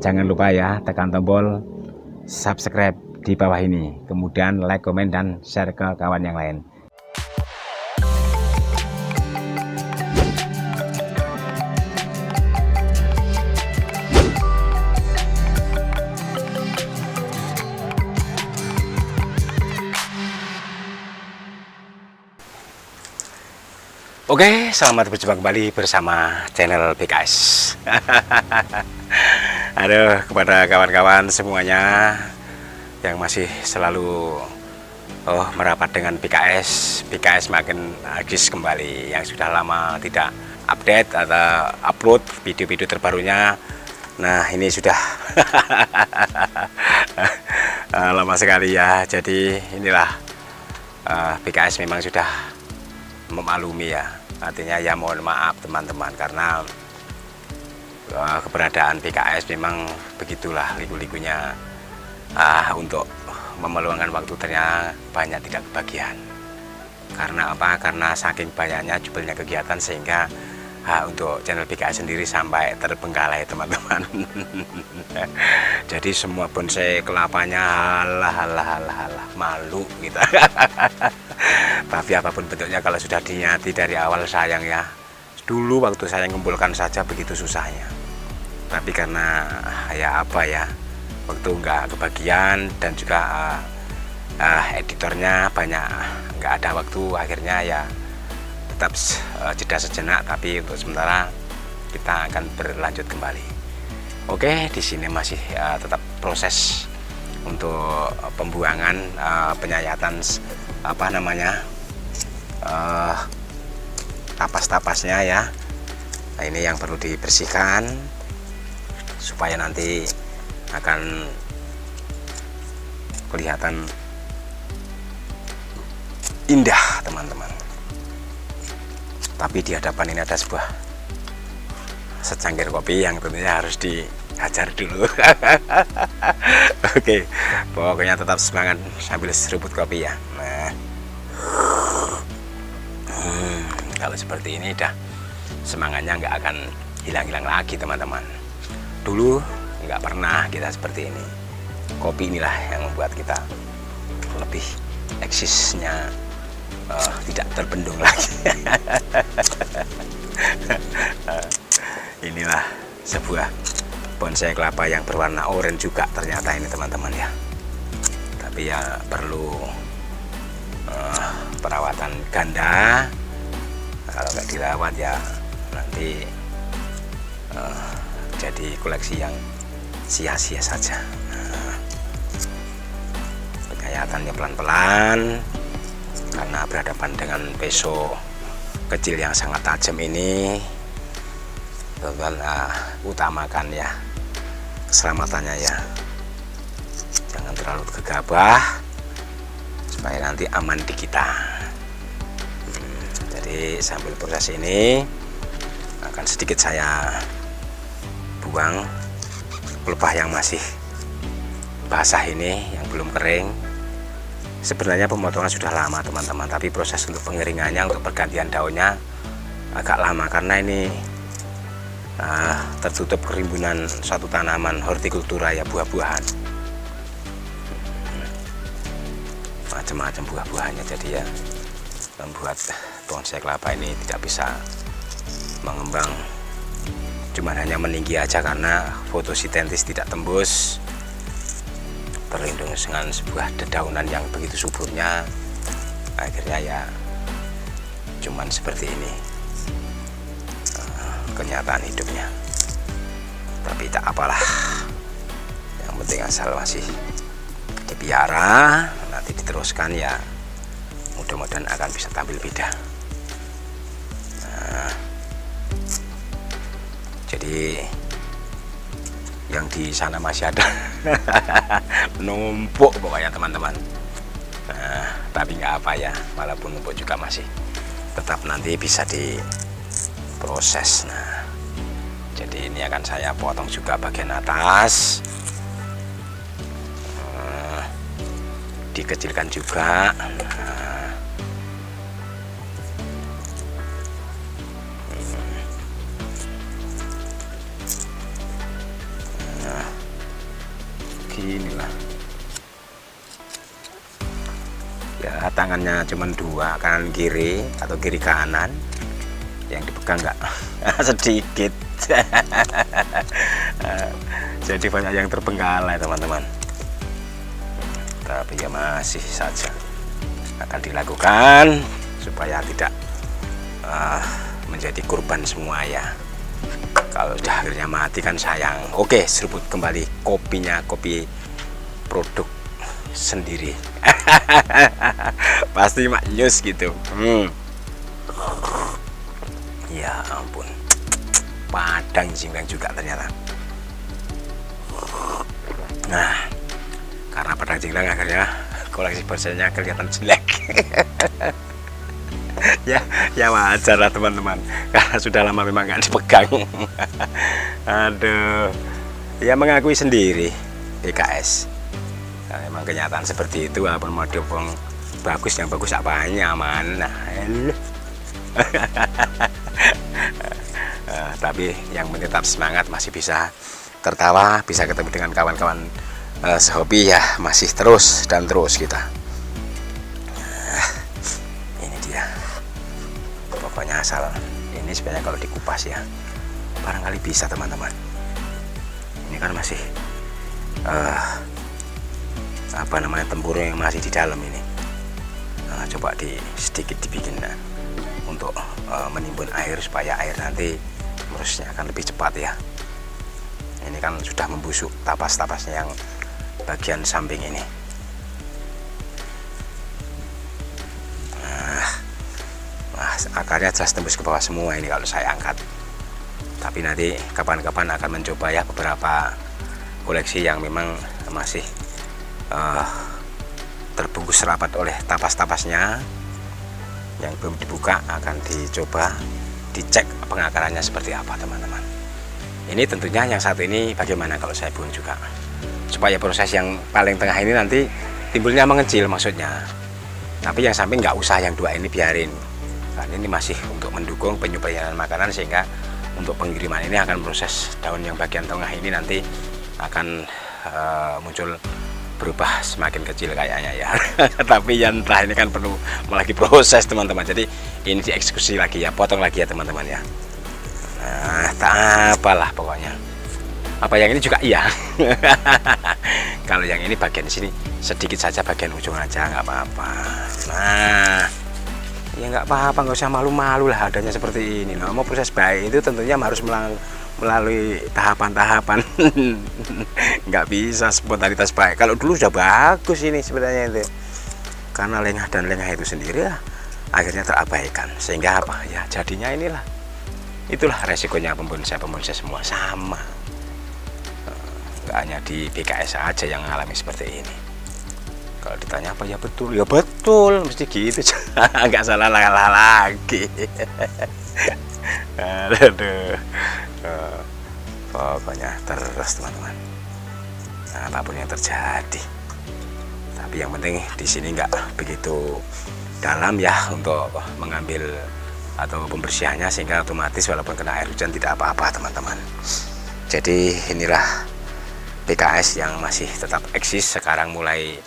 Jangan lupa ya, tekan tombol subscribe di bawah ini, kemudian like, komen, dan share ke kawan yang lain. Oke, selamat berjumpa kembali bersama channel BKS. Aduh, kepada kawan-kawan semuanya yang masih selalu merapat dengan BKS makin agis kembali, yang sudah lama tidak update atau upload video-video terbarunya. Nah, ini sudah lama sekali ya. Jadi inilah BKS memang sudah memaklumi ya, artinya ya mohon maaf teman-teman, karena keberadaan BKS memang begitulah liku-likunya. Untuk memeluangkan waktu ternyata banyak tidak kebagian. Karena apa? Karena saking banyaknya jumlahnya kegiatan sehingga untuk channel BKS sendiri sampai terbengkalai teman-teman. Jadi semua bonsai kelapanya halah malu gitu. Tapi apapun bentuknya, kalau sudah diniati dari awal sayang ya. Dulu waktu saya ngumpulkan saja begitu susahnya. Tapi karena ya apa ya, waktu nggak kebagian dan juga editornya banyak nggak ada waktu, akhirnya ya tetap jeda sejenak. Tapi untuk sementara kita akan berlanjut kembali. Oke, di sini masih tetap proses untuk pembuangan, penyayatan apa namanya, tapas-tapasnya ya. Nah, ini yang perlu dibersihkan supaya nanti akan kelihatan indah teman-teman. Tapi di hadapan ini ada sebuah secangkir kopi yang tentunya harus dihajar dulu. Oke, pokoknya tetap semangat sambil seruput kopi ya. Nah, kalau seperti ini dah semangatnya nggak akan hilang-hilang lagi teman-teman. Dulu nggak pernah kita seperti ini. Kopi inilah yang membuat kita lebih eksisnya tidak terbendung lagi. Inilah sebuah bonsai kelapa yang berwarna oranye juga ternyata ini teman-teman ya. Tapi ya perlu perawatan ganda. Kalau nggak dirawat ya nanti jadi koleksi yang sia-sia saja. Penyayatannya pelan-pelan karena berhadapan dengan peso kecil yang sangat tajam ini. Teman-teman, utamakan ya keselamatannya ya, jangan terlalu gegabah supaya nanti aman di kita. Jadi sambil proses ini akan sedikit saya buang pelepah yang masih basah ini, yang belum kering. Sebenarnya pemotongan sudah lama teman-teman, tapi proses untuk pengeringannya, untuk pergantian daunnya agak lama karena ini tertutup kerimbunan suatu tanaman hortikultura ya, buah-buahan, macam-macam buah-buahannya. Jadi ya membuat bonsai kelapa ini tidak bisa mengembang, cuman hanya meninggi aja karena fotosintesis tidak tembus, terlindung dengan sebuah dedaunan yang begitu suburnya. Akhirnya ya cuman seperti ini kenyataan hidupnya. Tapi tak apalah, yang penting asal masih dipiara, nanti diteruskan ya mudah-mudahan akan bisa tampil beda. Jadi yang di sana masih ada numpuk pokoknya teman-teman. Tapi nggak apa ya, walaupun numpuk juga masih tetap nanti bisa diproses. Nah, jadi ini akan saya potong juga bagian atas, dikecilkan juga. Nah, gini lah ya, tangannya cuma dua, kanan kiri atau kiri kanan, yang dipegang nggak sedikit. Jadi banyak yang terbengkalai teman-teman, tapi ya masih saja akan dilakukan supaya tidak menjadi korban semua ya. Kalau sudah akhirnya mati kan sayang. Oke, seruput kembali kopinya, kopi produk sendiri. Pasti maknyus gitu. Ya ampun, padang jinglang juga ternyata. Nah, karena padang jinglang akhirnya koleksi bonsainnya kelihatan jelek. ya wajar lah teman-teman, karena sudah lama memang nggak dipegang. Aduh, ya mengakui sendiri PKS. Nah, memang kenyataan seperti itu, walaupun mau diobong bagus, yang bagus apanya mana. Tapi yang tetap semangat, masih bisa tertawa, bisa ketemu dengan kawan-kawan sehobi ya, masih terus dan terus kita. Ini dia, pokoknya asal ini sebenarnya kalau dikupas ya barangkali bisa teman-teman. Ini kan masih apa namanya, tempurung yang masih di dalam ini. Coba sedikit dibikin untuk menimbun air supaya air nanti prosesnya akan lebih cepat ya. Ini kan sudah membusuk tapas-tapasnya yang bagian samping ini. Akarnya jelas tembus ke bawah semua ini kalau saya angkat. Tapi nanti kapan-kapan akan mencoba ya beberapa koleksi yang memang masih terbungkus rapat oleh tapas-tapasnya, yang belum dibuka akan dicoba dicek pengakarannya seperti apa teman-teman. Ini tentunya yang satu ini bagaimana kalau saya pun juga, supaya proses yang paling tengah ini nanti timbulnya mengecil maksudnya. Tapi yang samping nggak usah, yang dua ini biarin, karena ini masih untuk mendukung penyuplaian makanan, sehingga untuk pengiriman ini akan proses daun yang bagian tengah ini nanti akan muncul berubah semakin kecil kayaknya ya. Tapi yang entah ini kan perlu lagi proses teman-teman, jadi ini dieksekusi lagi ya, potong lagi ya teman-teman ya. Nah, tak apalah pokoknya. Apa yang ini juga iya. Kalau yang ini bagian sini sedikit saja, bagian ujung aja nggak apa-apa. Nah, ya nggak apa-apa, nggak usah malu-malu lah adanya seperti ini. Nah, mau proses baik itu tentunya harus melalui tahapan-tahapan. Nggak bisa spontanitas baik. Kalau dulu sudah bagus ini sebenarnya itu, karena lengah dan lengah itu sendiri ya akhirnya terabaikan, sehingga apa ya jadinya inilah. Itulah resikonya pembonsai semua sama. Nggak hanya di PKS saja yang mengalami seperti ini. Kalau ditanya apa, ya betul, ya betul, mesti gitu. Nggak salah lagi. Aduh. Pokoknya terus teman-teman, apapun yang terjadi. Tapi yang penting di sini nggak begitu dalam ya untuk mengambil atau pembersihannya, sehingga otomatis walaupun kena air hujan tidak apa-apa teman-teman. Jadi inilah PKS yang masih tetap eksis, sekarang mulai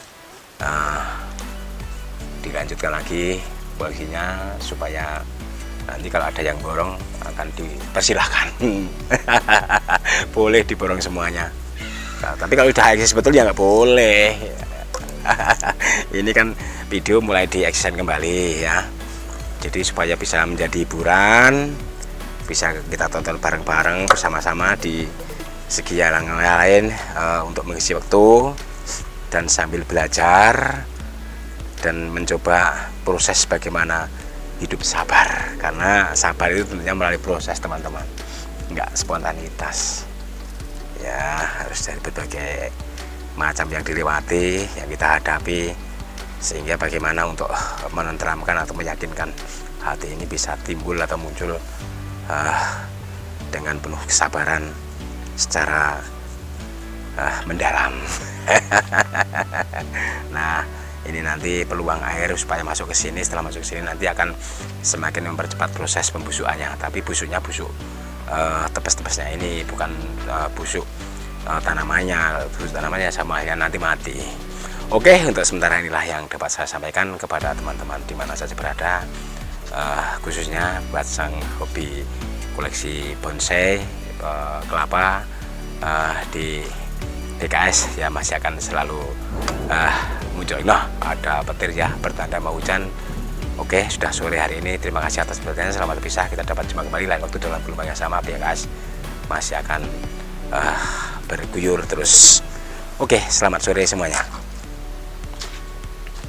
dilanjutkan lagi koleksinya, supaya nanti kalau ada yang borong akan dipersilahkan. Boleh diborong semuanya. Nah, tapi kalau udah eksis betul ya nggak boleh. Ini kan video mulai dieksiskan kembali ya, jadi supaya bisa menjadi hiburan, bisa kita tonton bareng-bareng bersama-sama di segi yang lain, untuk mengisi waktu dan sambil belajar dan mencoba proses bagaimana hidup sabar, karena sabar itu tentunya melalui proses teman-teman, nggak spontanitas ya, harus dari berbagai macam yang dilewati, yang kita hadapi, sehingga bagaimana untuk menenteramkan atau meyakinkan hati ini bisa timbul atau muncul dengan penuh kesabaran secara mendalam. Nah, ini nanti peluang air supaya masuk ke sini, setelah masuk ke sini nanti akan semakin mempercepat proses pembusukannya. Tapi busuknya busuk tepes-tepesnya ini, bukan busuk tanamannya sama akhirnya nanti mati. Oke, untuk sementara inilah yang dapat saya sampaikan kepada teman-teman di mana saja berada, khususnya buat sang hobi koleksi bonsai kelapa di DKS ya, masih akan selalu muncul. Nah, ada petir ya, bertanda mau hujan. Oke, sudah sore hari ini. Terima kasih atas perhatiannya. Selamat berpisah. Kita dapat jumpa kembali lain waktu dalam gelombang yang sama. DKS masih akan berguyur terus. Oke, selamat sore semuanya.